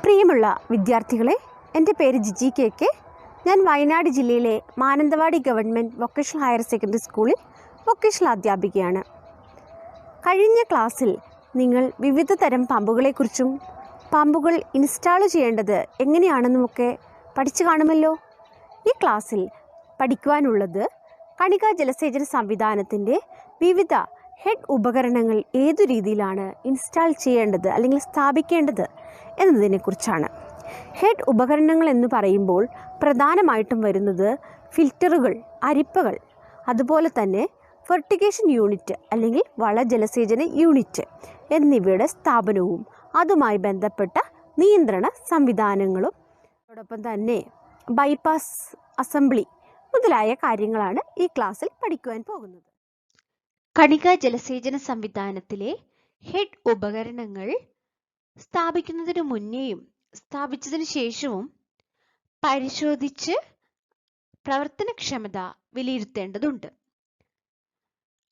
പ്രിയമുള്ള വിദ്യാർത്ഥികളെ, എൻ്റെ പേര് ജിജി കെ. ഞാൻ വയനാട് ജില്ലയിലെ Mananthavady government vocational higher secondary സ്കൂളിൽ വൊക്കേഷണൽ അധ്യാപികയാണ്. കഴിഞ്ഞ ക്ലാസ്സിൽ നിങ്ങൾ വിവിധ തരം പമ്പുകളെക്കുറിച്ചും പമ്പുകൾ ഇൻസ്റ്റാൾ ചെയ്യേണ്ടത് എങ്ങനെയാണെന്നുമൊക്കെ പഠിച്ചു കാണുമല്ലോ. ഈ ക്ലാസ്സിൽ പഠിക്കുവാനുള്ളത് കണികാ ജലസേചന സംവിധാനത്തിൻ്റെ വിവിധ ഹെഡ് ഉപകരണങ്ങൾ ഏതു രീതിയിലാണ് ഇൻസ്റ്റാൾ ചെയ്യേണ്ടത് അല്ലെങ്കിൽ സ്ഥാപിക്കേണ്ടത് എന്നതിനെക്കുറിച്ചാണ്. ഹെഡ് ഉപകരണങ്ങൾ എന്ന് പറയുമ്പോൾ പ്രധാനമായിട്ടും വരുന്നത് ഫിൽറ്ററുകൾ, അരിപ്പകൾ, അതുപോലെ തന്നെ ഫെർട്ടിഗേഷൻ യൂണിറ്റ് അല്ലെങ്കിൽ വളജലസേചന യൂണിറ്റ് എന്നിവയുടെ സ്ഥാപനവും അതുമായി ബന്ധപ്പെട്ട നിയന്ത്രണ സംവിധാനങ്ങളും അതോടൊപ്പം തന്നെ ബൈപ്പാസ് അസംബ്ലി മുതലായ കാര്യങ്ങളാണ് ഈ ക്ലാസ്സിൽ പഠിക്കുവാൻ പോകുന്നത്. കണികാ ജലസേചന സംവിധാനത്തിലെ ഹെഡ് ഉപകരണങ്ങൾ സ്ഥാപിക്കുന്നതിന് മുന്നേയും സ്ഥാപിച്ചതിന് ശേഷവും പരിശോധിച്ച് പ്രവർത്തനക്ഷമത വിലയിരുത്തേണ്ടതുണ്ട്.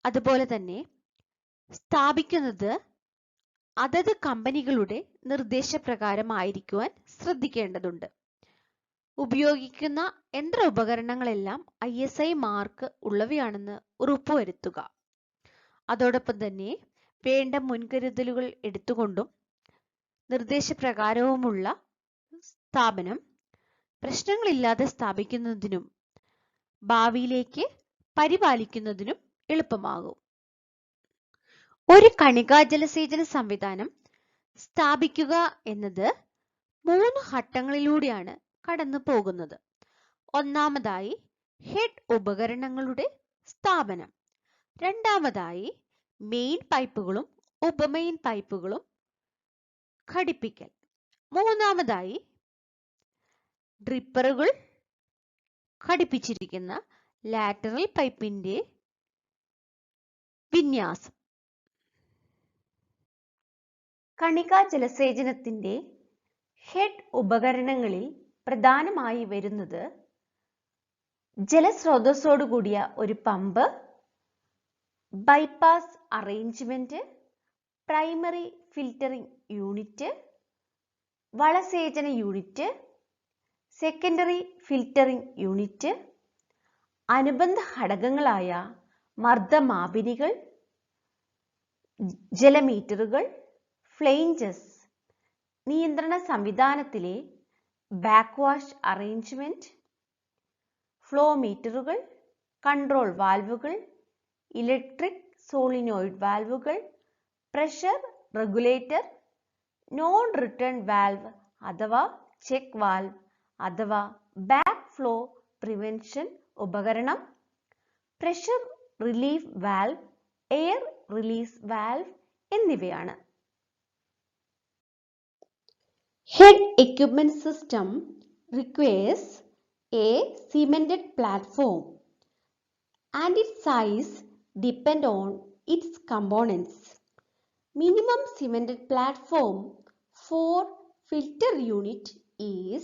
അതുപോലെ തന്നെ സ്ഥാപിക്കുന്നത് അതത് കമ്പനികളുടെ നിർദ്ദേശപ്രകാരമായിരിക്കുവാൻ ശ്രദ്ധിക്കേണ്ടതുണ്ട്. ഉപയോഗിക്കുന്ന യന്ത്ര ഉപകരണങ്ങളെല്ലാം ISI മാർക്ക് ഉള്ളവയാണെന്ന് ഉറപ്പുവരുത്തുക. അതോടൊപ്പം തന്നെ വേണ്ട മുൻകരുതലുകൾ എടുത്തുകൊണ്ടും നിർദ്ദേശപ്രകാരവുമുള്ള സ്ഥാപനം പ്രശ്നങ്ങളില്ലാതെ സ്ഥാപിക്കുന്നതിനും ഭാവിയിലേക്ക് പരിപാലിക്കുന്നതിനും എളുപ്പമാകും. ഒരു കണികാ ജലസേചന സംവിധാനം സ്ഥാപിക്കുക എന്നത് 3 ഘട്ടങ്ങളിലൂടെയാണ് കടന്നു പോകുന്നത്. ഒന്നാമതായി ഹെഡ് ഉപകരണങ്ങളുടെ സ്ഥാപനം, രണ്ടാമതായി മെയിൻ പൈപ്പുകളും ഉപമെയിൻ പൈപ്പുകളും ഘടിപ്പിക്കൽ, മൂന്നാമതായി ഡ്രിപ്പറുകൾ ഘടിപ്പിച്ചിരിക്കുന്ന ലാറ്ററൽ പൈപ്പിന്റെ വിന്യാസം. കണികാ ജലസേചനത്തിന്റെ ഹെഡ് ഉപകരണങ്ങളിൽ പ്രധാനമായി വരുന്നത് ജലസ്രോതസ്സോടു കൂടിയ ഒരു pump, bypass arrangement, primary filtering unit, വളസേചന യൂണിറ്റ്, സെക്കൻഡറി ഫിൽറ്ററിംഗ് യൂണിറ്റ്, അനുബന്ധ ഘടകങ്ങളായ മർദ്ദമാപിനികൾ, ജലമീറ്ററുകൾ, ഫ്ലെയിഞ്ചസ്, നിയന്ത്രണ സംവിധാനത്തിലെ ബാക്ക്വാഷ് അറേഞ്ച്മെന്റ്, ഫ്ലോ മീറ്ററുകൾ, കൺട്രോൾ വാൽവുകൾ, ഇലക്ട്രിക് സോളിനോയിഡ് വാൽവുകൾ, pressure regulator, non return valve അഥവാ ചെക്ക് വാൽവ് അഥവാ ബാക്ക് ഫ്ലോ പ്രിവെൻഷൻ ഉപകരണം, pressure relief valve, air release valve എന്നിവയാണ്. Head equipment system requires a cemented platform and its size depend on its components. Minimum cemented platform for filter unit is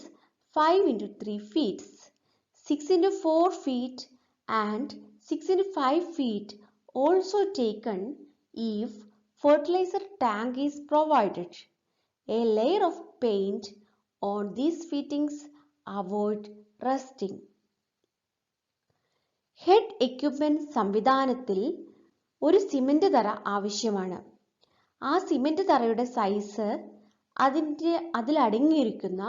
5 into 3 feet, 6 into 4 feet and 6 into 5 feet also taken if fertilizer tank is provided. A layer of paint on these fittings avoid rusting. Head equipment സംവിധാനത്തിൽ ഒരു cement തറ ആവശ്യമാണ്. ആ cement തറയുടെ size അതിലടങ്ങിയിരിക്കുന്ന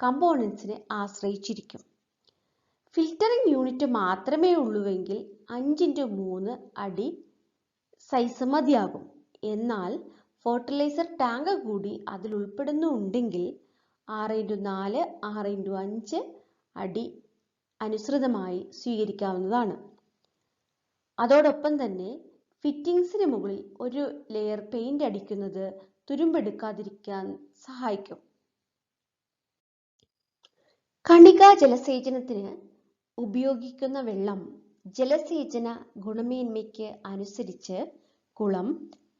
കമ്പോണൻസിനെ ആശ്രയിച്ചിരിക്കും. Filtering unit മാത്രമേ ഉള്ളുവെങ്കിൽ 5x3 അടി size മതിയാകും. എന്നാൽ ഫെർട്ടിലൈസർ ടാങ്ക് കൂടി അതിൽ ഉൾപ്പെടുന്നുണ്ടെങ്കിൽ 6x4, 6x5 അടി അനുസൃതമായി സ്വീകരിക്കാവുന്നതാണ്. അതോടൊപ്പം തന്നെ ഫിറ്റിംഗ്സിന് മുകളിൽ ഒരു ലെയർ പെയിന്റ് അടിക്കുന്നത് തുരുമ്പെടുക്കാതിരിക്കാൻ സഹായിക്കും. കണികാ ജലസേചനത്തിന് ഉപയോഗിക്കുന്ന വെള്ളം ജലസേചന ഗുണമേന്മയ്ക്ക് അനുസരിച്ച് കുളം,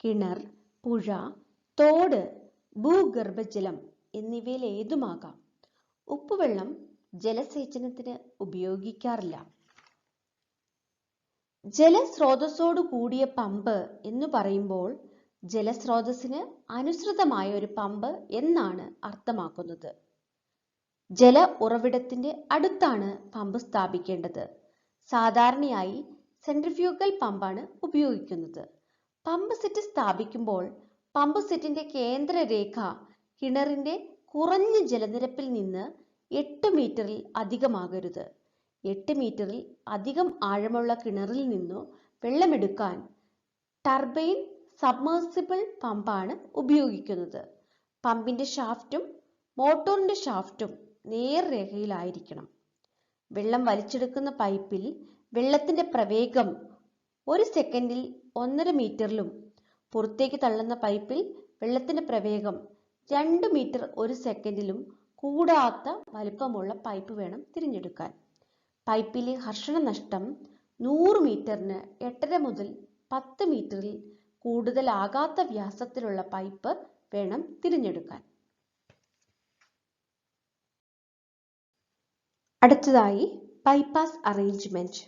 കിണർ, പുഴ, തോട്, ഭൂഗർഭജലം എന്നിവയിൽ ഏതുമാകാം. ഉപ്പുവെള്ളം ജലസേചനത്തിന് ഉപയോഗിക്കാറില്ല. ജലസ്രോതസ്സോടു കൂടിയ പമ്പ് എന്ന് പറയുമ്പോൾ ജലസ്രോതസ്സിന് അനുസൃതമായ ഒരു പമ്പ് എന്നാണ് അർത്ഥമാക്കുന്നത്. ജല ഉറവിടത്തിന്റെ അടുത്താണ് പമ്പ് സ്ഥാപിക്കേണ്ടത്. സാധാരണയായി സെൻട്രിഫ്യൂഗൽ പമ്പാണ് ഉപയോഗിക്കുന്നത്. പമ്പ് സെറ്റ് സ്ഥാപിക്കുമ്പോൾ പമ്പ് സെറ്റിന്റെ കേന്ദ്രരേഖ കിണറിന്റെ കുറഞ്ഞ ജലനിരപ്പിൽ നിന്ന് 8 മീറ്ററിൽ അധികമാകരുത്. 8 മീറ്ററിൽ അധികം ആഴമുള്ള കിണറിൽ നിന്നു വെള്ളമെടുക്കാൻ ടർബൈൻ സബ്മേഴ്സിബിൾ പമ്പാണ് ഉപയോഗിക്കുന്നത്. പമ്പിന്റെ ഷാഫ്റ്റും മോട്ടോറിന്റെ ഷാഫ്റ്റും നേർരേഖയിലായിരിക്കണം. വെള്ളം വലിച്ചെടുക്കുന്ന പൈപ്പിൽ വെള്ളത്തിന്റെ പ്രവേഗം 1 സെക്കൻഡിൽ 1.5 മീറ്ററിലും പുറത്തേക്ക് തള്ളുന്ന പൈപ്പിൽ വെള്ളത്തിന്റെ പ്രവേഗം 2 മീറ്റർ 1 സെക്കൻഡിലും കൂടാത്ത വലിപ്പമുള്ള പൈപ്പ് വേണം തിരഞ്ഞെടുക്കാൻ. പൈപ്പിലെ ഘർഷണ നഷ്ടം 100 മീറ്ററിന് 8.5 മുതൽ 10 മീറ്ററിൽ കൂടുതലാകാത്ത വ്യാസത്തിലുള്ള പൈപ്പ് വേണം തിരഞ്ഞെടുക്കാൻ. അടുത്തതായി ബൈപ്പാസ് അറേഞ്ച്മെന്റ്.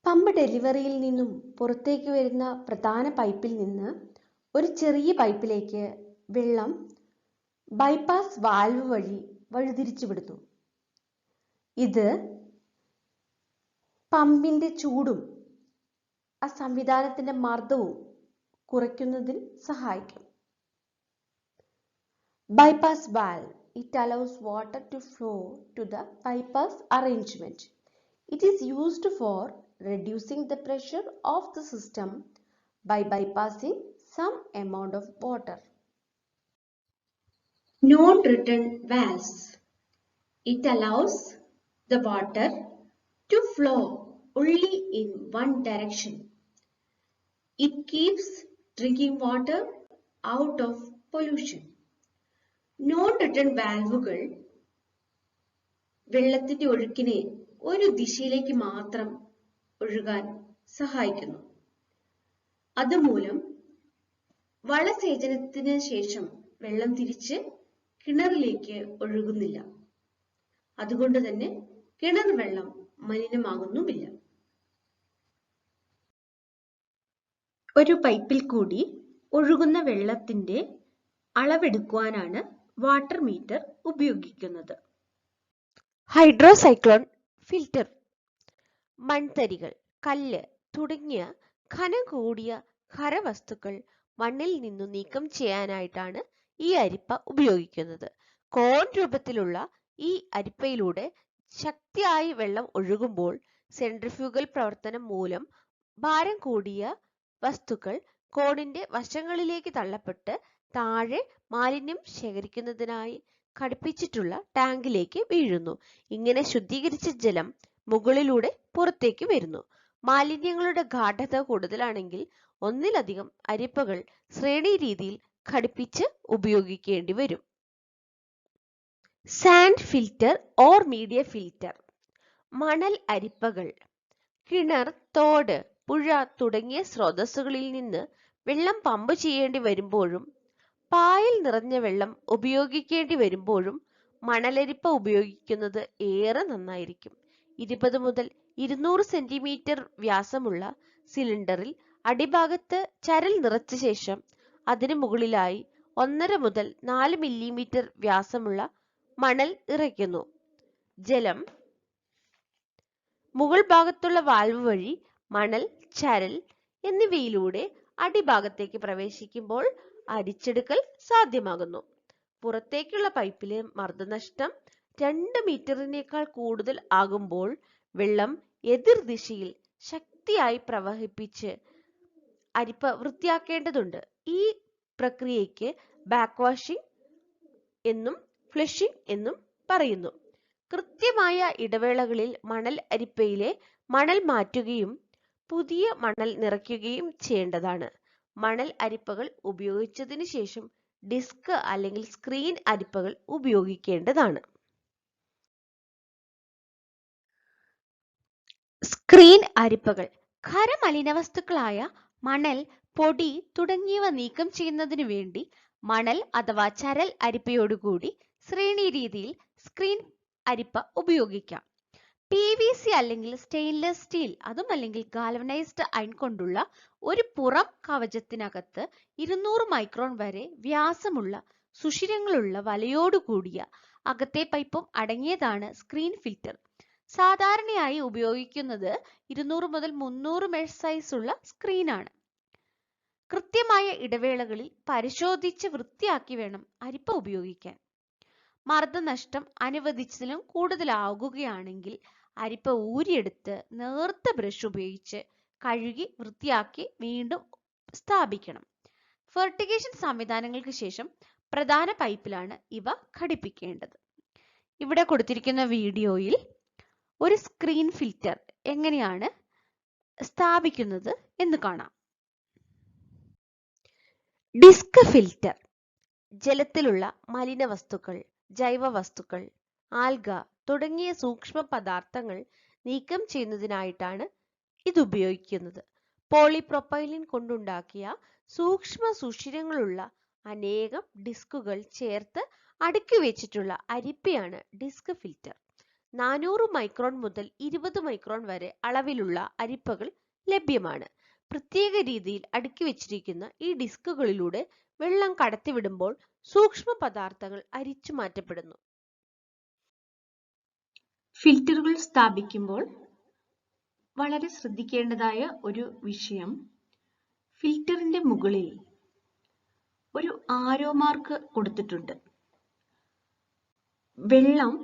പമ്പ് ഡെലിവറിയിൽ നിന്നും പുറത്തേക്ക് വരുന്ന പ്രധാന പൈപ്പിൽ നിന്ന് ഒരു ചെറിയ പൈപ്പിലേക്ക് വെള്ളം ബൈപ്പാസ് വാൽവ് വഴി വഴിതിരിച്ചു വിടുന്നു. ഇത് പമ്പിന്റെ ചൂടും ആ സംവിധാനത്തിന്റെ മർദ്ദവും കുറയ്ക്കുന്നതിന് സഹായിക്കും. Bypass valve. It allows water to flow to the bypass arrangement. It is used for reducing the pressure of the system by bypassing some amount of water. Non-return valves. It allows the water to flow only in one direction. It keeps drinking water out of pollution. Non-return വാൽവുകൾ വെള്ളത്തിന്റെ ഒഴുക്കിനെ ഒരു ദിശയിലേക്ക് മാത്രം ഒഴുകാൻ സഹായിക്കുന്നു. അതുമൂലം വളസേചനത്തിന് ശേഷം വെള്ളം തിരിച്ച് കിണറിലേക്ക് ഒഴുകുന്നില്ല. അതുകൊണ്ട് തന്നെ കിണർ വെള്ളം മലിനമാകുന്നുമില്ല. ഒരു പൈപ്പിൽ കൂടി ഒഴുകുന്ന വെള്ളത്തിന്റെ അളവെടുക്കുവാനാണ് വാട്ടർ മീറ്റർ ഉപയോഗിക്കുന്നത്. ഹൈഡ്രോസൈക്ലോൺ ഫിൽറ്റർ. മൺതരികൾ, കല്ല് തുടങ്ങിയ ഘനം കൂടിയ ഖരവസ്തുക്കൾ മണ്ണിൽ നിന്നു നീക്കം ചെയ്യാനായിട്ടാണ് ഈ അരിപ്പ ഉപയോഗിക്കുന്നത്. കോൺ രൂപത്തിലുള്ള ഈ അരിപ്പയിലൂടെ ശക്തിയായി വെള്ളം ഒഴുകുമ്പോൾ സെൻട്രിഫ്യൂഗൽ പ്രവർത്തനം മൂലം ഭാരം കൂടിയ വസ്തുക്കൾ കോണിന്റെ വശങ്ങളിലേക്ക് തള്ളപ്പെട്ട് താഴെ മാലിന്യം ശേഖരിക്കുന്നതിനായി ഘടിപ്പിച്ചിട്ടുള്ള ടാങ്കിലേക്ക് വീഴുന്നു. ഇങ്ങനെ ശുദ്ധീകരിച്ച ജലം മുകളിലൂടെ പുറത്തേക്ക് വരുന്നു. മാലിന്യങ്ങളുടെ ഗാഢത കൂടുതലാണെങ്കിൽ ഒന്നിലധികം അരിപ്പകൾ ശ്രേണി രീതിയിൽ ഘടിപ്പിച്ച് ഉപയോഗിക്കേണ്ടി വരും. Sand filter or media filter. മണൽ അരിപ്പകൾ. കിണർ, തോട്, പുഴ തുടങ്ങിയ സ്രോതസ്സുകളിൽ നിന്ന് വെള്ളം പമ്പ് ചെയ്യേണ്ടി വരുമ്പോഴും പായൽ നിറഞ്ഞ വെള്ളം ഉപയോഗിക്കേണ്ടി വരുമ്പോഴും മണലരിപ്പ ഉപയോഗിക്കുന്നത് ഏറെ നന്നായിരിക്കും. 20 മുതൽ 200 സെന്റിമീറ്റർ വ്യാസമുള്ള സിലിണ്ടറിൽ അടിഭാഗത്ത് ചരൽ നിറച്ച ശേഷം അതിനു മുകളിലായി 1.5 മുതൽ 4 മില്ലിമീറ്റർ വ്യാസമുള്ള മണൽ നിറയ്ക്കുന്നു. ജലം മുകൾ ഭാഗത്തുള്ള വാൽവ് വഴി മണൽ, ചരൽ എന്നിവയിലൂടെ അടിഭാഗത്തേക്ക് പ്രവേശിക്കുമ്പോൾ അരിച്ചെടുക്കൽ സാധ്യമാകുന്നു. പുറത്തേക്കുള്ള പൈപ്പിലെ മർദ്ദനഷ്ടം 2 മീറ്ററിനേക്കാൾ കൂടുതൽ ആകുമ്പോൾ വെള്ളം എതിർദിശയിൽ ശക്തിയായി പ്രവഹിപ്പിച്ച് അരിപ്പ വൃത്തിയാക്കേണ്ടതുണ്ട്. ഈ പ്രക്രിയയ്ക്ക് ബാക്ക് വാഷിംഗ് എന്നും ഫ്ലഷിംഗ് എന്നും പറയുന്നു. കൃത്യമായ ഇടവേളകളിൽ മണൽ അരിപ്പയിലെ മണൽ മാറ്റുകയും പുതിയ മണൽ നിറയ്ക്കുകയും ചെയ്യേണ്ടതാണ്. മണൽ അരിപ്പകൾ ഉപയോഗിച്ചതിന് ശേഷം ഡിസ്ക് അല്ലെങ്കിൽ സ്ക്രീൻ അരിപ്പകൾ ഉപയോഗിക്കേണ്ടതാണ്. സ്ക്രീൻ അരിപ്പകൾ ഖരമലിനവസ്തുക്കളായ മണൽ, പൊടി തുടങ്ങിയവ നീക്കം ചെയ്യുന്നതിനു വേണ്ടി മണൽ അഥവാ ചരൽ അരിപ്പയോടുകൂടി ശ്രേണി രീതിയിൽ സ്ക്രീൻ അരിപ്പ ഉപയോഗിക്കാം. PVC അല്ലെങ്കിൽ സ്റ്റെയിൻലെസ് സ്റ്റീൽ അതും അല്ലെങ്കിൽ ഗാൽവനൈസ്ഡ് അയൺ കൊണ്ടുള്ള ഒരു പുറം കവചത്തിനകത്ത് 200 മൈക്രോൺ വരെ വ്യാസമുള്ള സുഷിരങ്ങളുള്ള വലയോടുകൂടിയ അകത്തെ പൈപ്പും അടങ്ങിയതാണ് സ്ക്രീൻ ഫിൽറ്റർ. സാധാരണയായി ഉപയോഗിക്കുന്നത് 200 മുതൽ 300 മെഷ് സൈസ് ഉള്ള സ്ക്രീനാണ്. കൃത്യമായ ഇടവേളകളിൽ പരിശോധിച്ച് വൃത്തിയാക്കി വേണം അരിപ്പ ഉപയോഗിക്കാൻ. മർദ്ദനഷ്ടം അനുവദിച്ചതിലും കൂടുതലാകുകയാണെങ്കിൽ അരിപ്പ ഊരിയെടുത്ത് നേർത്ത ബ്രഷ് ഉപയോഗിച്ച് കഴുകി വൃത്തിയാക്കി വീണ്ടും സ്ഥാപിക്കണം. ഫെർട്ടിഗേഷൻ സംവിധാനങ്ങൾക്ക് ശേഷം പ്രധാന പൈപ്പിലാണ് ഇവ ഘടിപ്പിക്കേണ്ടത്. ഇവിടെ കൊടുത്തിരിക്കുന്ന വീഡിയോയിൽ ഒരു സ്ക്രീൻ ഫിൽറ്റർ എങ്ങനെയാണ് സ്ഥാപിക്കുന്നത് എന്ന് കാണാം. ഡിസ്ക് ഫിൽറ്റർ ജലത്തിലുള്ള മലിനവസ്തുക്കൾ, ജൈവവസ്തുക്കൾ, ആൽഗ തുടങ്ങിയ സൂക്ഷ്മ പദാർത്ഥങ്ങൾ നീക്കം ചെയ്യുന്നതിനായിട്ടാണ് ഇത് ഉപയോഗിക്കുന്നത്. പോളിപ്രൊപ്പൈലിൻ കൊണ്ടുണ്ടാക്കിയ സൂക്ഷ്മ സുഷിരങ്ങളുള്ള അനേകം ഡിസ്കുകൾ ചേർത്ത് അടുക്കി വെച്ചിട്ടുള്ള അരിപ്പയാണ് ഡിസ്ക് ഫിൽറ്റർ. 400 മൈക്രോൺ മുതൽ 20 മൈക്രോൺ വരെ അളവിലുള്ള അരിപ്പകൾ ലഭ്യമാണ്. പ്രത്യേക രീതിയിൽ അടുക്കി വെച്ചിരിക്കുന്ന ഈ ഡിസ്കുകളിലൂടെ വെള്ളം കടത്തിവിടുമ്പോൾ സൂക്ഷ്മ പദാർത്ഥങ്ങൾ അരിച്ചു മാറ്റപ്പെടുന്നു. ഫിൽറ്ററുകൾ സ്ഥാപിക്കുമ്പോൾ വളരെ ശ്രദ്ധിക്കേണ്ടതായ ഒരു വിഷയം, ഫിൽറ്ററിന്റെ മുകളിൽ ഒരു ആരോ മാർക്ക് കൊടുത്തിട്ടുണ്ട്. വെള്ളം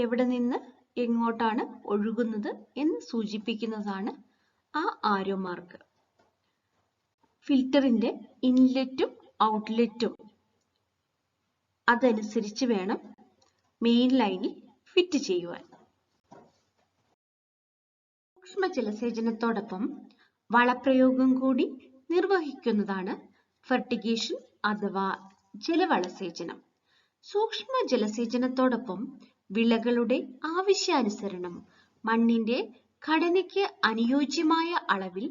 എവിടെ നിന്ന് എങ്ങോട്ടാണ് ഒഴുകുന്നത് എന്ന് സൂചിപ്പിക്കുന്നതാണ് ആ ആരോ മാർക്ക്. ഫിൽറ്ററിന്റെ ഇൻലെറ്റും ഔട്ട്ലെറ്റും അതനുസരിച്ച് വേണം മെയിൻ ലൈനിൽ ഫിറ്റ് ചെയ്യുവാൻ. സൂക്ഷ്മ ജലസേചനത്തോടൊപ്പം വളപ്രയോഗം കൂടി നിർവഹിക്കുന്നതാണ് ഫെർട്ടിഗേഷൻ അഥവാ ജലവളസേചനം. സൂക്ഷ്മ ജലസേചനത്തോടൊപ്പം വിളകളുടെ ആവശ്യാനുസരണം മണ്ണിന്റെ ഘടനയ്ക്ക് അനുയോജ്യമായ അളവിൽ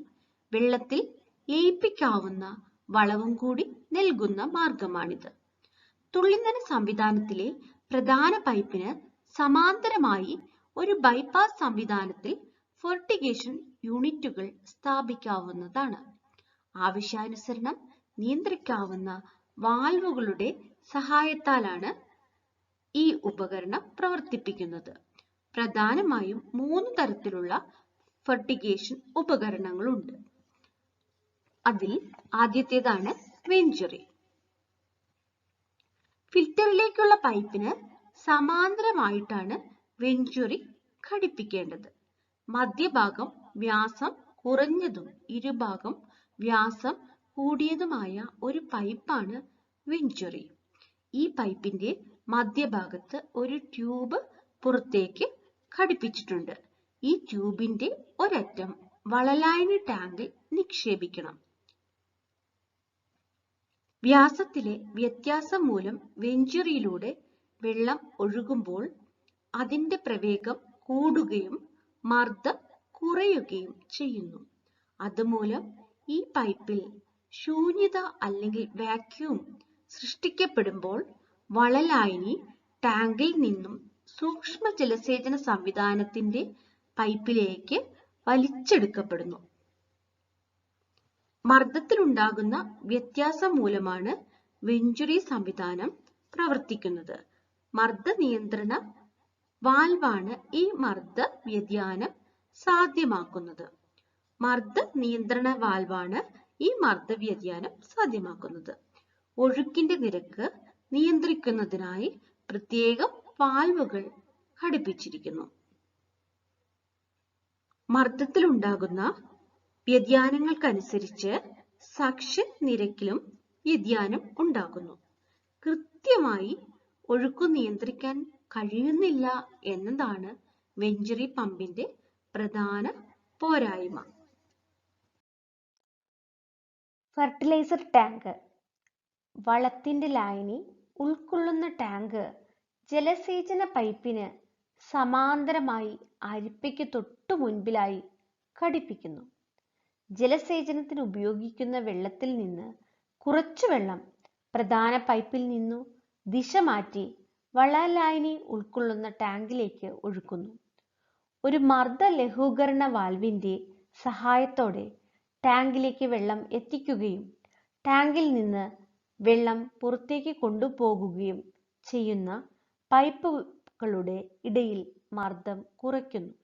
വെള്ളത്തിൽ ലയിപ്പിക്കാവുന്ന വളവും കൂടി നൽകുന്ന മാർഗമാണിത്. തുള്ളിനന സംവിധാനത്തിലെ പ്രധാന പൈപ്പിന് സമാന്തരമായി ഒരു ബൈപ്പാസ് സംവിധാനത്തിൽ ഫെർട്ടിഗേഷൻ യൂണിറ്റുകൾ സ്ഥാപിക്കാവുന്നതാണ്. ആവശ്യാനുസരണം നിയന്ത്രിക്കാവുന്ന വാൽവുകളുടെ സഹായത്താലാണ് ഈ ഉപകരണം പ്രവർത്തിപ്പിക്കുന്നത്. പ്രധാനമായും 3 തരത്തിലുള്ള ഫെർട്ടിഗേഷൻ ഉപകരണങ്ങളുണ്ട്. അതിൽ ആദ്യത്തേതാണ് വെഞ്ചുറി. ഫിൽറ്ററിലേക്കുള്ള പൈപ്പിന് സമാന്തരമായിട്ടാണ് വെഞ്ചുറി ഘടിപ്പിക്കേണ്ടത്. മധ്യഭാഗം വ്യാസം കുറഞ്ഞതും ഇരുഭാഗം വ്യാസം കൂടിയതുമായ ഒരു പൈപ്പാണ് വെഞ്ചുറി. ഈ പൈപ്പിന്റെ മധ്യഭാഗത്ത് ഒരു ട്യൂബ് പുറത്തേക്ക് ഘടിപ്പിച്ചിട്ടുണ്ട്. ഈ ട്യൂബിന്റെ ഒരറ്റം വളലായനി ടാങ്കിൽ നിക്ഷേപിക്കണം. വ്യാസത്തിലെ വ്യത്യാസം മൂലം വെഞ്ചുറിയിലൂടെ വെള്ളം ഒഴുകുമ്പോൾ അതിന്റെ പ്രവേഗം കൂടുകയും മർദ്ദം കുറയുകയും ചെയ്യുന്നു. അതുമൂലം ഈ പൈപ്പിൽ ശൂന്യത അല്ലെങ്കിൽ വാക്യൂം സൃഷ്ടിക്കപ്പെടുമ്പോൾ വളലായനി ടാങ്കിൽ നിന്നും സൂക്ഷ്മ ജലസേചന സംവിധാനത്തിന്റെ പൈപ്പിലേക്ക് വലിച്ചെടുക്കപ്പെടുന്നു. മർദ്ദത്തിലുണ്ടാകുന്ന വ്യത്യാസം മൂലമാണ് വെഞ്ചുറി സംവിധാനം പ്രവർത്തിക്കുന്നത്. മർദ്ദ നിയന്ത്രണ വാൽവാണ് ഈ മർദ്ദ വ്യതിയാനം സാധ്യമാക്കുന്നത്. ഒഴുക്കിന്റെ നിരക്ക് നിയന്ത്രിക്കുന്നതിനായി പ്രത്യേകം വാൽവുകൾ ഘടിപ്പിച്ചിരിക്കുന്നു. മർദ്ദത്തിലുണ്ടാകുന്ന വ്യതിയാനങ്ങൾക്കനുസരിച്ച് സക്ഷൻ നിരക്കിലും വ്യതിയാനം ഉണ്ടാകുന്നു. കൃത്യമായി ഒഴുക്ക് നിയന്ത്രിക്കാൻ കഴിയുന്നില്ല എന്നതാണ് വെഞ്ചുറി പമ്പിന്റെ പ്രധാന പോരായ്മ. ഫെർട്ടിലൈസർ ടാങ്ക് വളത്തിന്റെ ലായനി ഉൾക്കൊള്ളുന്ന ടാങ്ക് ജലസേചന പൈപ്പിന് സമാന്തരമായി അരിപ്പയ്ക്ക് തൊട്ടു മുൻപിലായി ഘടിപ്പിക്കുന്നു. ജലസേചനത്തിന് ഉപയോഗിക്കുന്ന വെള്ളത്തിൽ നിന്ന് കുറച്ചു വെള്ളം പ്രധാന പൈപ്പിൽ നിന്നു ദിശ മാറ്റി വളലായനി ഉൾക്കൊള്ളുന്ന ടാങ്കിലേക്ക് ഒഴുക്കുന്നു. ഒരു മർദ്ദ ലഘൂകരണ വാൽവിന്റെ സഹായത്തോടെ ടാങ്കിലേക്ക് വെള്ളം എത്തിക്കുകയും ടാങ്കിൽ നിന്ന് വെള്ളം പുറത്തേക്ക് കൊണ്ടുപോകുകയും ചെയ്യുന്ന പൈപ്പുകളുടെ ഇടയിൽ മർദ്ദം കുറയ്ക്കുന്നു.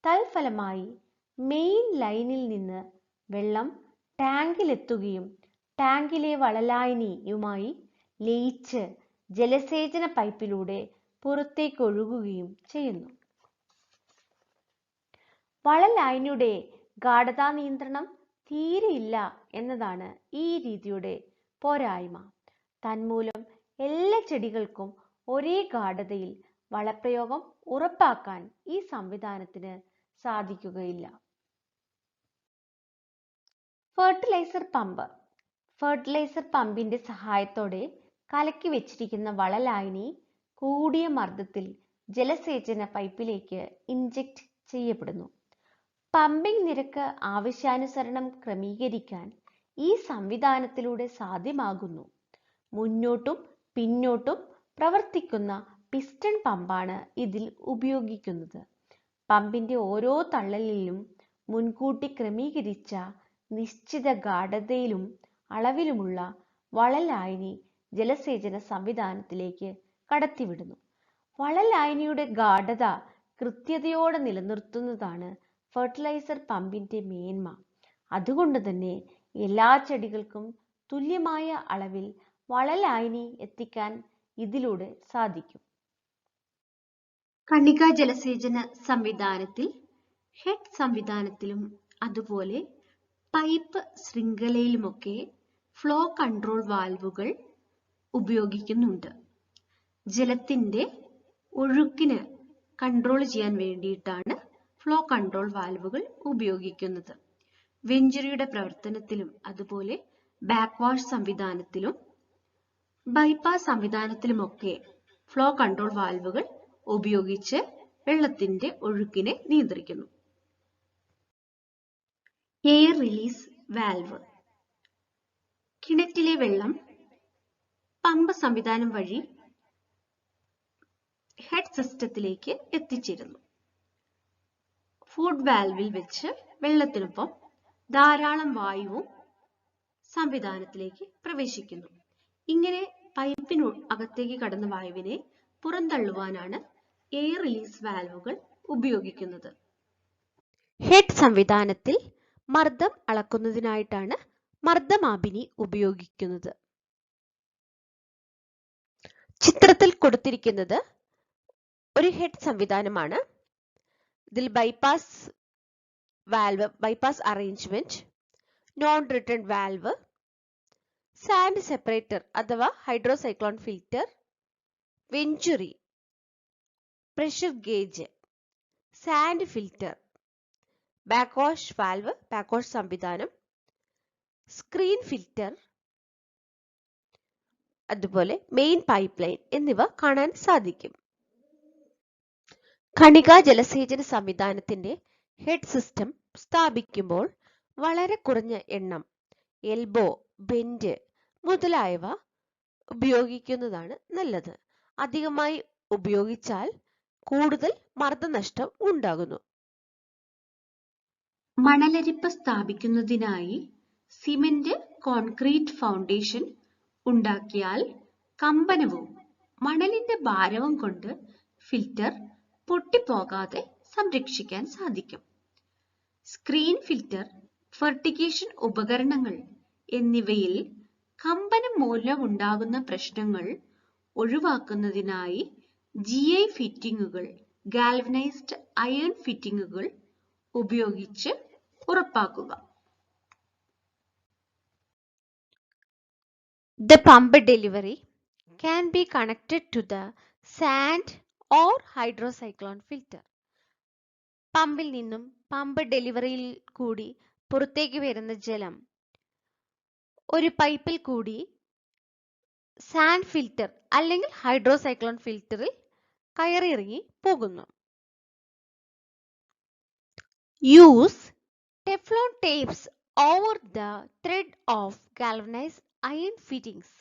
തൽഫലമായി മെയിൻ ലൈനിൽ നിന്ന് വെള്ളം ടാങ്കിലെത്തുകയും ടാങ്കിലെ വളലായിനിയുമായി ലയിച്ച് ജലസേചന പൈപ്പിലൂടെ പുറത്തേക്ക് ഒഴുകുകയും ചെയ്യുന്നു. വളലായിനിയുടെ ഗാഢതാ നിയന്ത്രണം തീരെയില്ല എന്നതാണ് ഈ രീതിയുടെ പോരായ്മ. തന്മൂലം എല്ലാ ചെടികൾക്കും ഒരേ ഗാഢതയിൽ വളപ്രയോഗം ഉറപ്പാക്കാൻ ഈ സംവിധാനത്തിന് സാധിക്കുകയില്ല. Fertiliser pump. ഫെർട്ടിലൈസർ പമ്പിന്റെ സഹായത്തോടെ കലക്കി വെച്ചിരിക്കുന്ന വളലായിനി കൂടിയ മർദ്ദത്തിൽ ജലസേചന പൈപ്പിലേക്ക് ഇൻജെക്ട് ചെയ്യപ്പെടുന്നു. പമ്പിംഗ് നിരക്ക് ആവശ്യാനുസരണം ക്രമീകരിക്കാൻ ഈ സംവിധാനത്തിലൂടെ സാധ്യമാകുന്നു. മുന്നോട്ടും പിന്നോട്ടും പ്രവർത്തിക്കുന്ന പിസ്റ്റൺ പമ്പാണ് ഇതിൽ ഉപയോഗിക്കുന്നത്. പമ്പിന്റെ ഓരോ തള്ളലിലും മുൻകൂട്ടി ക്രമീകരിച്ച നിശ്ചിത ഗാഢതയിലും അളവിലുമുള്ള വളലായിനി ജലസേചന സംവിധാനത്തിലേക്ക് കടത്തിവിടുന്നു. വളലായിനിയുടെ ഗാഢത കൃത്യതയോടെ നിലനിർത്തുന്നതാണ് ഫെർട്ടിലൈസർ പമ്പിന്റെ മേന്മ. അതുകൊണ്ട് തന്നെ എല്ലാ ചെടികൾക്കും തുല്യമായ അളവിൽ വളലായിനി എത്തിക്കാൻ ഇതിലൂടെ സാധിക്കും. കണികാ ജലസേചന സംവിധാനത്തിൽ ഹെഡ് സംവിധാനത്തിലും അതുപോലെ പൈപ്പ് ശൃംഖലയിലുമൊക്കെ ഫ്ലോ കൺട്രോൾ വാൽവുകൾ ഉപയോഗിക്കുന്നുണ്ട്. ജലത്തിന്റെ ഒഴുക്കിന് കൺട്രോൾ ചെയ്യാൻ വേണ്ടിയിട്ടാണ് ഫ്ലോ കൺട്രോൾ വാൽവുകൾ ഉപയോഗിക്കുന്നത്. വെഞ്ചുറിയുടെ പ്രവർത്തനത്തിലും അതുപോലെ ബാക്ക്വാഷ് സംവിധാനത്തിലും ബൈപ്പാസ് സംവിധാനത്തിലുമൊക്കെ ഫ്ലോ കൺട്രോൾ വാൽവുകൾ ഉപയോഗിച്ച് വെള്ളത്തിന്റെ ഒഴുക്കിനെ നിയന്ത്രിക്കുന്നു. Air release valve. കിണറ്റിലെ വെള്ളം പമ്പ് സംവിധാനം വഴി ഹെഡ് സിസ്റ്റത്തിലേക്ക് എത്തിച്ചേരുന്നു. ഫുഡ് വാൽവിൽ വെച്ച് വെള്ളത്തിനൊപ്പം ധാരാളം വായുവും സംവിധാനത്തിലേക്ക് പ്രവേശിക്കുന്നു. ഇങ്ങനെ പൈപ്പിന് അകത്തേക്ക് കടന്ന വായുവിനെ പുറന്തള്ളുവാനാണ് എയർ റിലീസ് വാൽവുകൾ ഉപയോഗിക്കുന്നത്. ഹെഡ് സംവിധാനത്തിൽ മർദ്ദം അളക്കുന്നതിനായിട്ടാണ് മർദ്ദമാപിനി ഉപയോഗിക്കുന്നത്. ചിത്രത്തിൽ കൊടുത്തിരിക്കുന്നത് ഒരു ഹെഡ് സംവിധാനമാണ്. ഇതിൽ bypass valve, bypass arrangement, non return valve, sand separator അഥവാ hydrocyclone filter, venturi, pressure gauge, sand filter, backwash valve, backwash സംവിധാനം, സ്ക്രീൻ ഫിൽറ്റർ, അതുപോലെ മെയിൻ പൈപ്പ് ലൈൻ എന്നിവ കാണാൻ സാധിക്കും. കണികാ ജലസേചന സംവിധാനത്തിന്റെ ഹെഡ് സിസ്റ്റം സ്ഥാപിക്കുമ്പോൾ വളരെ കുറഞ്ഞ എണ്ണം എൽബോ, ബെൻഡ് മുതലായവ ഉപയോഗിക്കുന്നതാണ് നല്ലത്. അധികമായി ഉപയോഗിച്ചാൽ കൂടുതൽ മർദ്ദനഷ്ടം ഉണ്ടാകുന്നു. മണലരിപ്പ് സ്ഥാപിക്കുന്നതിനായി സിമന്റ് കോൺക്രീറ്റ് ഫൗണ്ടേഷൻ ഉണ്ടാക്കിയാൽ കമ്പനവും മണലിന്റെ ഭാരവും കൊണ്ട് ഫിൽറ്റർ പൊട്ടിപ്പോകാതെ സംരക്ഷിക്കാൻ സാധിക്കും. സ്ക്രീൻ ഫിൽറ്റർ, ഫെർട്ടിഗേഷൻ ഉപകരണങ്ങൾ എന്നിവയിൽ കമ്പനം മൂലമുണ്ടാകുന്ന പ്രശ്നങ്ങൾ ഒഴിവാക്കുന്നതിനായി GI ഫിറ്റിംഗുകൾ, ഗാൽവനൈസ്ഡ് അയൺ ഫിറ്റിംഗുകൾ ഉപയോഗിച്ച് ഉറപ്പാക്കുക. The pump delivery can be connected to the sand or hydrocyclone filter. പമ്പിൽ നിന്നും പമ്പ് ഡെലിവറിയിൽ കൂടി പുറത്തേക്ക് വരുന്ന ജലം ഒരു പൈപ്പിൽ കൂടി സാൻഡ് ഫിൽറ്റർ അല്ലെങ്കിൽ ഹൈഡ്രോസൈക്ലോൺ ഫിൽറ്ററിൽ കയറിയിറങ്ങി പോകുന്നു. Use Teflon tapes over the thread of galvanized iron fittings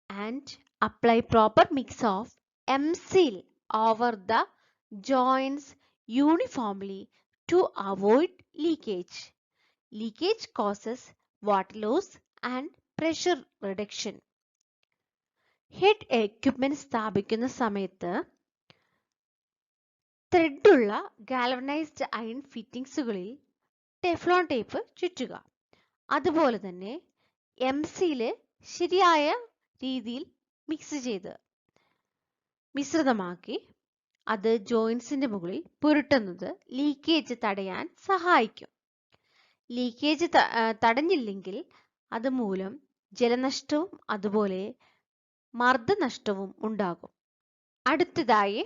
and apply proper mix of M-Seal over the joints uniformly to avoid leakage. Leakage causes water loss and pressure reduction. Head equipment സ്ഥാപിക്കുന്ന സമയത്ത് ത്രെഡുള്ള galvanised iron ഫിറ്റിംഗ്സുകളിൽ Teflon tape ചുറ്റുക. അതുപോലെ തന്നെ എംസിയില് ശരിയായ രീതിയിൽ mix ചെയ്ത് മിശ്രിതമാക്കി അത് ജോയിന്റ്സിന്റെ മുകളിൽ പുരട്ടുന്നത് leakage തടയാൻ സഹായിക്കും. ലീക്കേജ് തടഞ്ഞില്ലെങ്കിൽ അതുമൂലം ജലനഷ്ടവും അതുപോലെ മർദ്ദനഷ്ടവും ഉണ്ടാകും. അടുത്തതായി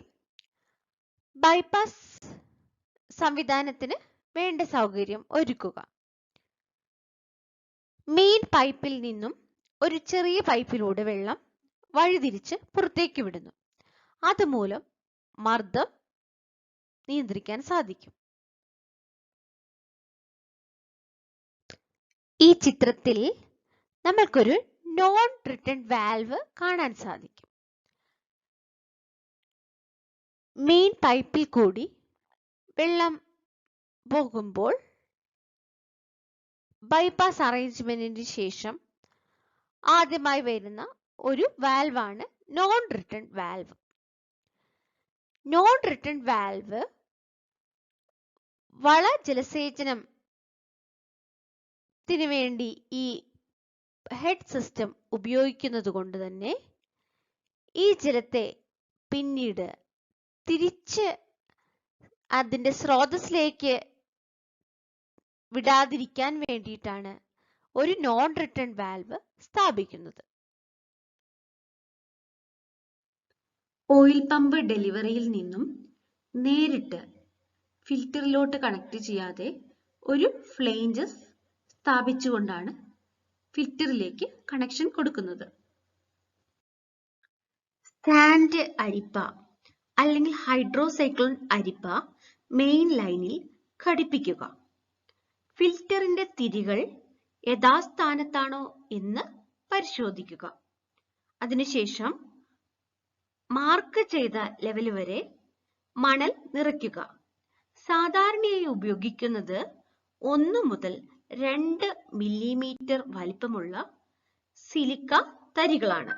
ബൈപ്പാസ് സംവിധാനത്തിന് വേണ്ട സൗകര്യം ഒരുക്കുക. മെയിൻ പൈപ്പിൽ നിന്നും ഒരു ചെറിയ പൈപ്പിലൂടെ വെള്ളം വഴിതിരിച്ച് പുറത്തേക്ക് വിടുന്നു. അതുമൂലം മർദ്ദം നിയന്ത്രിക്കാൻ സാധിക്കും. ഈ ചിത്രത്തിൽ നമ്മൾക്കൊരു നോൺ റിട്ടേൺ വാൽവ് കാണാൻ സാധിക്കും. മെയിൻ പൈപ്പിൽ കൂടി വെള്ളം പോകുമ്പോൾ ബൈപ്പാസ് അറേഞ്ച്മെന്റിന് ശേഷം ആദ്യമായി വരുന്ന ഒരു വാൽവാണ് non return valve. Non return valve വള ജലസേചനത്തിന് വേണ്ടി ഈ ഹെഡ് സിസ്റ്റം ഉപയോഗിക്കുന്നത് കൊണ്ട് തന്നെ ഈ ജലത്തെ പിന്നീട് തിരിച്ച് അതിന്റെ സ്രോതസ്സിലേക്ക് വിടാതിരിക്കാൻ വേണ്ടിയിട്ടാണ് ഒരു നോൺ റിട്ടേൺ വാൽവ് സ്ഥാപിക്കുന്നത്. ഓയിൽ പമ്പ് ഡെലിവറിയിൽ നിന്നും നേരിട്ട് ഫിൽറ്ററിലോട്ട് കണക്ട് ചെയ്യാതെ ഒരു ഫ്ലേഞ്ചസ് സ്ഥാപിച്ചുകൊണ്ടാണ് ഫിൽറ്ററിലേക്ക് കണക്ഷൻ കൊടുക്കുന്നത്. സ്റ്റാൻഡ് അരിപ്പ അല്ലെങ്കിൽ ഹൈഡ്രോസൈക്ലോൺ അരിപ്പ മെയിൻ ലൈനിൽ ഘടിപ്പിക്കുക. ഫിൽറ്ററിന്റെ തിരികൾ യഥാസ്ഥാനത്താണോ എന്ന് പരിശോധിക്കുക. അതിനുശേഷം മാർക്ക് ചെയ്ത ലെവൽ വരെ മണൽ നിറയ്ക്കുക. സാധാരണയായി ഉപയോഗിക്കുന്നത് 1 മുതൽ 2 മില്ലിമീറ്റർ വലിപ്പമുള്ള സിലിക്ക തരികളാണ്.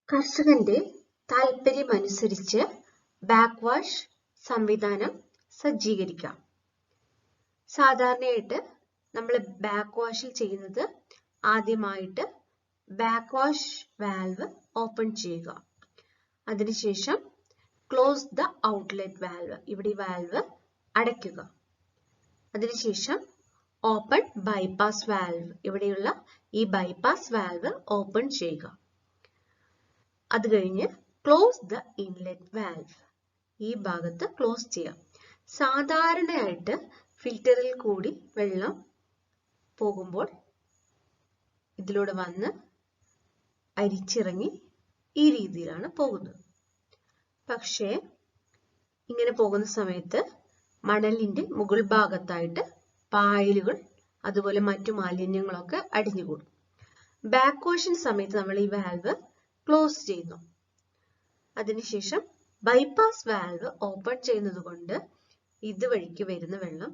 കർഷകന്റെ താൽപര്യമനുസരിച്ച് ബാക്ക് വാഷ് സംവിധാനം സജ്ജീകരിക്കാം. സാധാരണയായിട്ട് നമ്മൾ ബാക്ക് വാഷിൽ ചെയ്യുന്നത് ആദ്യമായിട്ട് ബാക്ക് വാഷ് വാൽവ് ഓപ്പൺ ചെയ്യുക. അതിനുശേഷം ക്ലോസ് ദ ഔട്ട്ലെറ്റ് വാൽവ്, ഇവിടെ വാൽവ് അടയ്ക്കുക. അതിനുശേഷം ഓപ്പൺ ബൈപ്പാസ് വാൽവ്, ഇവിടെയുള്ള ഈ ബൈപ്പാസ് വാൽവ് ഓപ്പൺ ചെയ്യുക. അത് കഴിഞ്ഞ് ക്ലോസ് ദ ഇൻലെറ്റ് വാൽവ്, ഈ ഭാഗത്ത് ക്ലോസ് ചെയ്യാം. സാധാരണയായിട്ട് ഫിൽറ്ററിൽ കൂടി വെള്ളം പോകുമ്പോൾ ഇതിലൂടെ വന്ന് അരിച്ചിറങ്ങി ഈ രീതിയിലാണ് പോകുന്നത്. പക്ഷേ ഇങ്ങനെ പോകുന്ന സമയത്ത് മണലിന്റെ മുകൾ ഭാഗത്തായിട്ട് പായലുകൾ അതുപോലെ മറ്റു മാലിന്യങ്ങളൊക്കെ അടിഞ്ഞുകൂടും. ബാക്ക് വാഷിന്റെ സമയത്ത് നമ്മൾ ഈ വാൽവ് ക്ലോസ് ചെയ്യുന്നു. അതിനുശേഷം ബൈപ്പാസ് വാൽവ് ഓപ്പൺ ചെയ്യുന്നത് കൊണ്ട് ഇതുവഴിക്ക് വരുന്ന വെള്ളം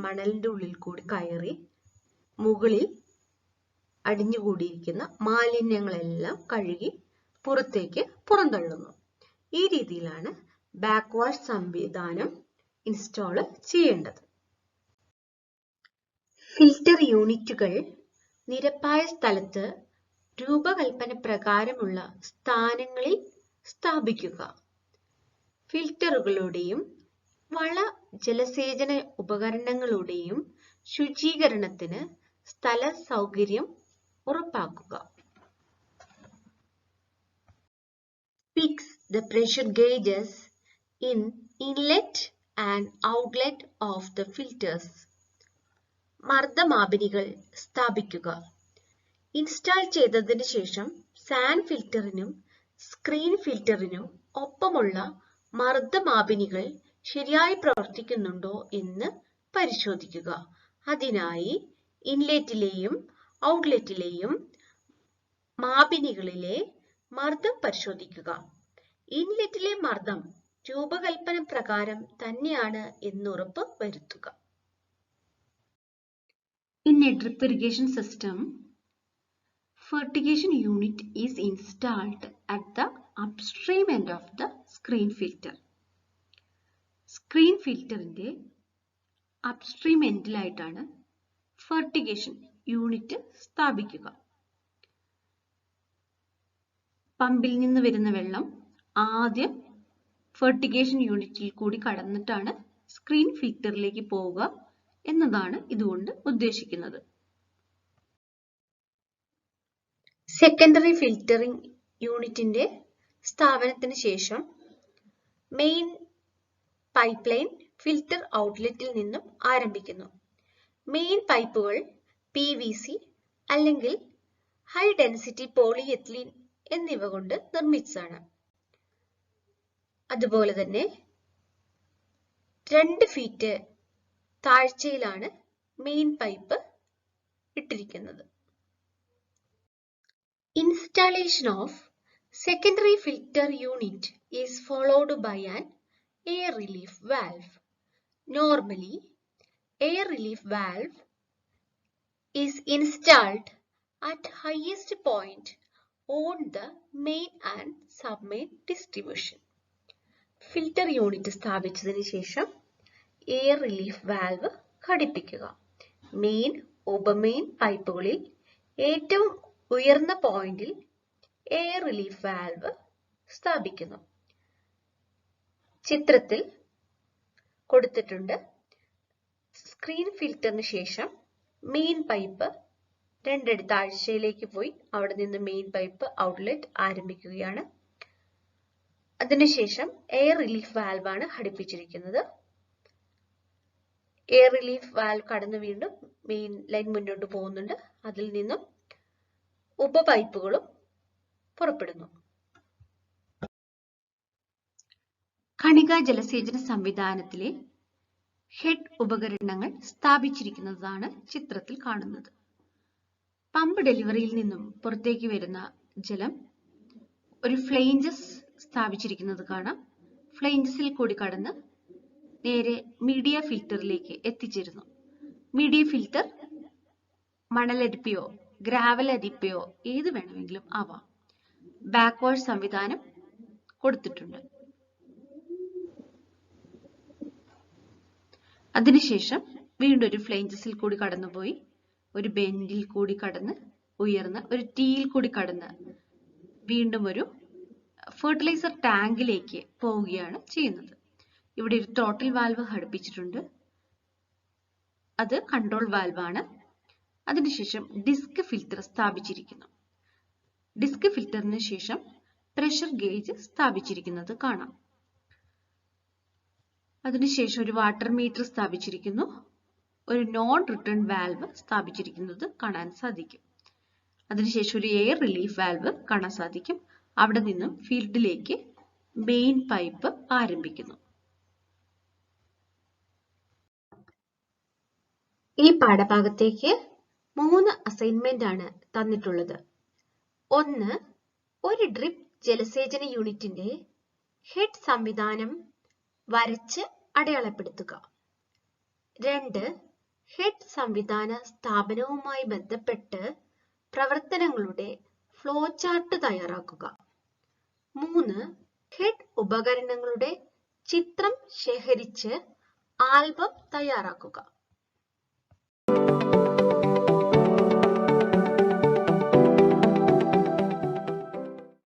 മണലിന്റെ ഉള്ളിൽ കൂടി കയറി മുകളിൽ അടിഞ്ഞുകൂടിയിരിക്കുന്ന മാലിന്യങ്ങളെല്ലാം കഴുകി പുറത്തേക്ക് പുറന്തള്ളുന്നു. ഈ രീതിയിലാണ് ബാക്ക് വാഷ് സംവിധാനം ഇൻസ്റ്റാൾ ചെയ്യേണ്ടത്. ഫിൽറ്റർ യൂണിറ്റുകൾ നിരപ്പായ സ്ഥലത്ത് രൂപകൽപ്പന പ്രകാരമുള്ള സ്ഥാനങ്ങളിൽ സ്ഥാപിക്കുക. ഫിൽറ്ററുകളുടെയും വള ജലസേചന ഉപകരണങ്ങളുടെയും ശുചീകരണത്തിന് സ്ഥല സൗകര്യം ഉറപ്പാക്കുക. Fix the pressure gauges in inlet and outlet of the filters. മർദ്ദമാപിനികൾ സ്ഥാപിക്കുക. ഇൻസ്റ്റാൾ ചെയ്തതിന് ശേഷം സാൻഡ് ഫിൽറ്ററിനും സ്ക്രീൻ ഫിൽറ്ററിനും ഒപ്പമുള്ള മർദ്ദമാപിനികൾ ശരിയായി പ്രവർത്തിക്കുന്നുണ്ടോ എന്ന് പരിശോധിക്കുക. അതിനായി ഇൻലെറ്റിലെയും ഔട്ട്ലെറ്റിലെയും മാപിനികളിലെ മർദ്ദം പരിശോധിക്കുക. ഇൻലെറ്റിലെ മർദ്ദം രൂപകൽപ്പന പ്രകാരം തന്നെയാണ് എന്നുറപ്പ് വരുത്തുക. In a drip irrigation system, fertigation unit is installed at the upstream end of the screen filter. Screen filterന്റെ upstream endലായിട്ടാണ് fertigation unit സ്ഥാപിക്കുക. പമ്പിൽ നിന്ന് വരുന്ന വെള്ളം ആദ്യം ഫെർട്ടിഗേഷൻ യൂണിറ്റിൽ കൂടി കടന്നിട്ടാണ് സ്ക്രീൻ ഫിൽറ്ററിലേക്ക് പോവുക എന്നതാണ് ഇതുകൊണ്ട് ഉദ്ദേശിക്കുന്നത്. സെക്കൻഡറി ഫിൽറ്ററിംഗ് യൂണിറ്റിന്റെ സ്ഥാപനത്തിന് ശേഷം മെയിൻ പൈപ്പ് ലൈൻ ഫിൽറ്റർ ഔട്ട്ലെറ്റിൽ നിന്നും ആരംഭിക്കുന്നു. മെയിൻ പൈപ്പുകൾ PVC അല്ലെങ്കിൽ ഹൈ ഡെൻസിറ്റി പോളിയെത്തിലീൻ എന്നിവ കൊണ്ട് നിർമ്മിച്ചതാണ്. അതുപോലെ തന്നെ 2 ഫീറ്റ് താഴ്ചയിലാണ് മെയിൻ പൈപ്പ് ഇട്ടിരിക്കുന്നത്. Installation of secondary filter unit is followed by an air relief valve. Normally, air relief valve is installed at highest point on the main and submain distribution. Filter unit സ്ഥാപിച്ചതിന് ശേഷം air relief valve ഘടിപ്പിക്കുക. Main, ഉപമെയിൻ പൈപ്പുകളിൽ ഏറ്റവും ഉയർന്ന പോയിന്റിൽ air relief valve സ്ഥാപിക്കുന്നു. ചിത്രത്തിൽ കൊടുത്തിട്ടുണ്ട്. സ്ക്രീൻ ഫിൽറ്ററിന് ശേഷം മെയിൻ പൈപ്പ് 2 അടി താഴ്ചയിലേക്ക് പോയി അവിടെ നിന്ന് മെയിൻ പൈപ്പ് ഔട്ട്ലെറ്റ് ആരംഭിക്കുകയാണ്. അതിനുശേഷം എയർ റിലീഫ് വാൽവ് ആണ് ഘടിപ്പിച്ചിരിക്കുന്നത്. എയർ റിലീഫ് വാൽവ് കടന്ന് വീണ്ടും മെയിൻ ലൈൻ മുന്നോട്ട് പോകുന്നുണ്ട്. അതിൽ നിന്നും ഉപപൈപ്പുകളും പുറപ്പെടുന്നു. കണിക ജലസേചന സംവിധാനത്തിലെ ഹെഡ് ഉപകരണങ്ങൾ സ്ഥാപിച്ചിരിക്കുന്നതാണ് ചിത്രത്തിൽ കാണുന്നത്. പമ്പ് ഡെലിവറിയിൽ നിന്നും പുറത്തേക്ക് വരുന്ന ജലം ഒരു ഫ്ലെയിഞ്ചസ് സ്ഥാപിച്ചിരിക്കുന്നത് കാണാം. ഫ്ലെയിഞ്ചസിൽ കൂടി കടന്ന് നേരെ മീഡിയ ഫിൽറ്ററിലേക്ക് എത്തിച്ചേരുന്നു. മീഡിയ ഫിൽറ്റർ മണലരിപ്പയോ ഗ്രാവൽ അരിപ്പയോ ഏത് വേണമെങ്കിലും ആവാം. ബാക്ക്വാഷ് സംവിധാനം കൊടുത്തിട്ടുണ്ട്. അതിനുശേഷം വീണ്ടും ഒരു ഫ്ലെയിഞ്ചസിൽ കൂടി കടന്നുപോയി ഒരു ബെൻഡിൽ കൂടി കടന്ന് ഉയർന്ന് ഒരു ടീയിൽ കൂടി കടന്ന് വീണ്ടും ഒരു ഫെർട്ടിലൈസർ ടാങ്കിലേക്ക് പോവുകയാണ് ചെയ്യുന്നത്. ഇവിടെ ഒരു ത്രോട്ടിൽ വാൽവ് ഘടിപ്പിച്ചിട്ടുണ്ട്. അത് കൺട്രോൾ വാൽവാണ്. അതിനുശേഷം ഡിസ്ക് ഫിൽറ്റർ സ്ഥാപിച്ചിരിക്കുന്നു. ഡിസ്ക് ഫിൽറ്ററിന് ശേഷം പ്രഷർ ഗേജ് സ്ഥാപിച്ചിരിക്കുന്നത് കാണാം. അതിനുശേഷം ഒരു വാട്ടർ മീറ്റർ സ്ഥാപിച്ചിരിക്കുന്നു. ഒരു നോൺ റിട്ടേൺ വാൽവ് സ്ഥാപിച്ചിരിക്കുന്നത് കാണാൻ സാധിക്കും. അതിനുശേഷം ഒരു എയർ റിലീഫ് വാൽവ് കാണാൻ സാധിക്കും. അവിടെ നിന്നും ഫീൽഡിലേക്ക് മെയിൻ പൈപ്പ് ആരംഭിക്കുന്നു. ഈ പാഠഭാഗത്തേക്ക് 3 അസൈൻമെന്റ് ആണ് തന്നിട്ടുള്ളത്. 1. ഒരു ഡ്രിപ്പ് ജലസേചന യൂണിറ്റിന്റെ ഹെഡ് സംവിധാനം വരച്ച് അടയാളപ്പെടുത്തുക. 2. ഹെഡ് സംവിധാന സ്ഥാപനവുമായി ബന്ധപ്പെട്ട് പ്രവർത്തനങ്ങളുടെ ഫ്ലോ ചാർട്ട് തയ്യാറാക്കുക. 3. ഹെഡ് ഉപകരണങ്ങളുടെ ചിത്രം ശേഖരിച്ച് ആൽബം തയ്യാറാക്കുക.